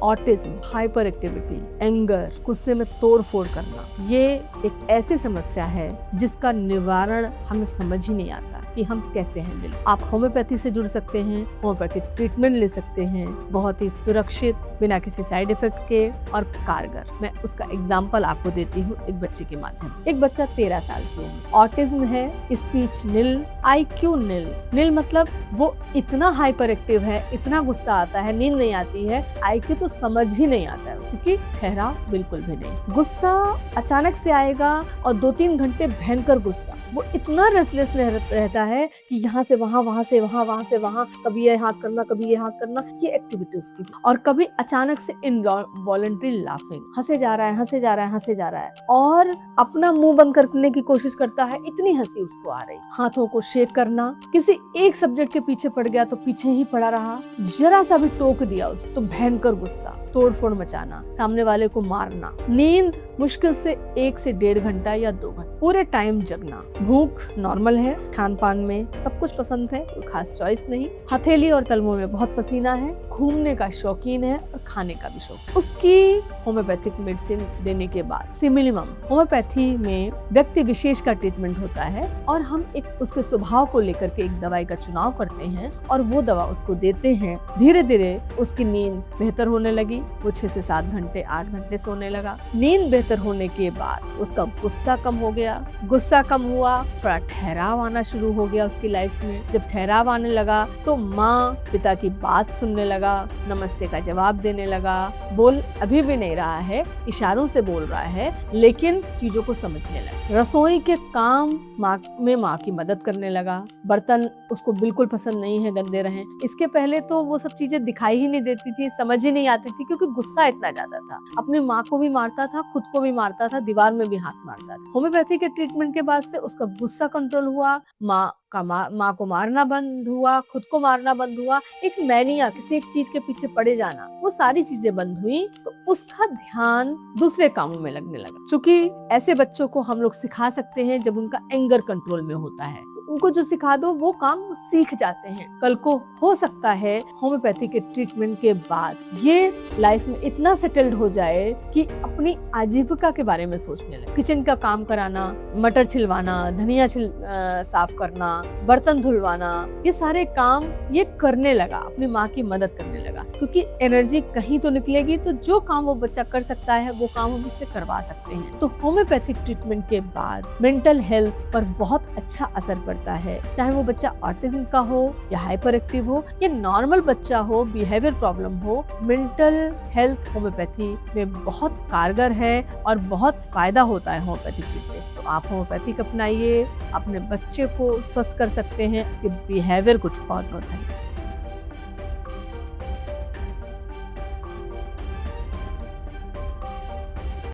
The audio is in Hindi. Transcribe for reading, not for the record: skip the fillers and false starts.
ऑटिज्म, हाइपर एक्टिविटी, एंगर, गुस्से में तोड़ फोड़ करना, ये एक ऐसी समस्या है जिसका निवारण हमें समझ ही नहीं आता कि हम कैसे हैंडल। आप होम्योपैथी से जुड़ सकते हैं, होम्योपैथिक ट्रीटमेंट ले सकते हैं, बहुत ही सुरक्षित, बिना किसी साइड इफेक्ट के और कारगर। मैं उसका एग्जांपल आपको देती हूँ एक बच्चे के माध्यम। एक बच्चा 13 साल की है, ऑटिज्म है, स्पीच निल, IQ निल। निल मतलब वो इतना हाइपर एक्टिव है, इतना गुस्सा आता है, नींद नहीं आती है, IQ तो समझ ही नहीं आता है क्योंकि ठहराव बिल्कुल भी नहीं। गुस्सा अचानक से आएगा और 2-3 घंटे भयंकर गुस्सा, वो इतना रेस्टलेस रहता है कि यहाँ से वहाँ, वहाँ से वहाँ, वहाँ से वहाँ, कभी ये हाथ करना, कभी ये हाथ करना, ये एक्टिविटी उसकी। और कभी अचानक से इनवॉलंटरी लाफिंग, हंसे जा रहा है, हंसे जा रहा है, हंसे जा रहा है और अपना मुंह बंद करने की कोशिश करता है, इतनी हंसी उसको आ रही। हाथों को शेक करना, किसी एक सब्जेक्ट के पीछे पड़ गया तो पीछे ही पड़ा रहा, जरा सा भी टोक दिया उस तो भयंकर गुस्सा, तोड़फोड़ मचाना, सामने वाले को मारना। नींद मुश्किल से 1 से 1.5 घंटा या 2 घंटे, पूरे टाइम जगना। भूख नॉर्मल है, खान पान में सब कुछ पसंद है, कोई खास चॉइस नहीं। हथेली और कलमों में बहुत पसीना है, घूमने का शौकीन है और खाने का भी शौकीन। उसकी होम्योपैथिक मेडिसिन देने के बाद सिमिलिमम, होम्योपैथी में व्यक्ति विशेष का ट्रीटमेंट होता है और हम एक उसके स्वभाव को लेकर के एक दवाई का चुनाव करते हैं और वो दवा उसको देते हैं। धीरे धीरे उसकी नींद बेहतर होने लगी, वो 6 से 7 घंटे 8 घंटे सोने लगा। नींद बेहतर होने के बाद उसका गुस्सा कम हो गया, गुस्सा कम हुआ, थोड़ा ठहराव आना शुरू हो गया उसकी लाइफ में। जब ठहराव आने लगा तो माँ पिता की बात सुनने लगा, नमस्ते का जवाब देने लगा, बोल अभी भी नहीं रहा है, इशारों से बोल रहा है लेकिन चीजों को समझने लगा। रसोई के काम माँ की मदद करने लगा। बर्तन उसको बिल्कुल पसंद नहीं है गंदे रहें। इसके पहले तो वो सब चीजें दिखाई ही नहीं देती थी, समझ ही नहीं आती थी क्योंकि गुस्सा इतना ज्यादा था। अपनी माँ को भी मारता था, खुद को भी मारता था, दीवार में भी हाथ मारता था। होम्योपैथी के ट्रीटमेंट के बाद से उसका गुस्सा कंट्रोल हुआ, माँ को मारना बंद हुआ, खुद को मारना बंद हुआ, एक मैनिया, किसी एक चीज के पीछे पड़े जाना, वो सारी चीजें बंद हुई तो उसका ध्यान दूसरे कामों में लगने लगा। क्योंकि ऐसे बच्चों को हम लोग सिखा सकते हैं जब उनका एंगर कंट्रोल में होता है, तो उनको जो सिखा दो वो काम सीख जाते हैं। कल को हो सकता है होम्योपैथी के ट्रीटमेंट के बाद ये लाइफ में इतना सेटल्ड हो जाए कि अपनी आजीविका के बारे में सोचने लगे। किचन का काम कराना, मटर छिलवाना, धनिया साफ करना, बर्तन धुलवाना, ये सारे काम ये करने लगा, अपनी माँ की मदद करने लगा। क्योंकि एनर्जी कहीं तो निकलेगी, तो जो काम वो बच्चा कर सकता है वो काम हम उससे करवा सकते हैं। तो होम्योपैथिक ट्रीटमेंट के बाद मेंटल हेल्थ पर बहुत अच्छा असर पड़ता है। चाहे वो बच्चा ऑटिज्म का हो या हाइपर एक्टिव हो या नॉर्मल बच्चा हो, बिहेवियर प्रॉब्लम हो, मेंटल हेल्थ होम्योपैथी में बहुत कारगर है और बहुत फायदा होता है होम्योपैथी से। तो आप होम्योपैथिक अपनाइए, अपने बच्चे को स्वस्थ कर सकते हैं, उसके बिहेवियर को बहुत बहुत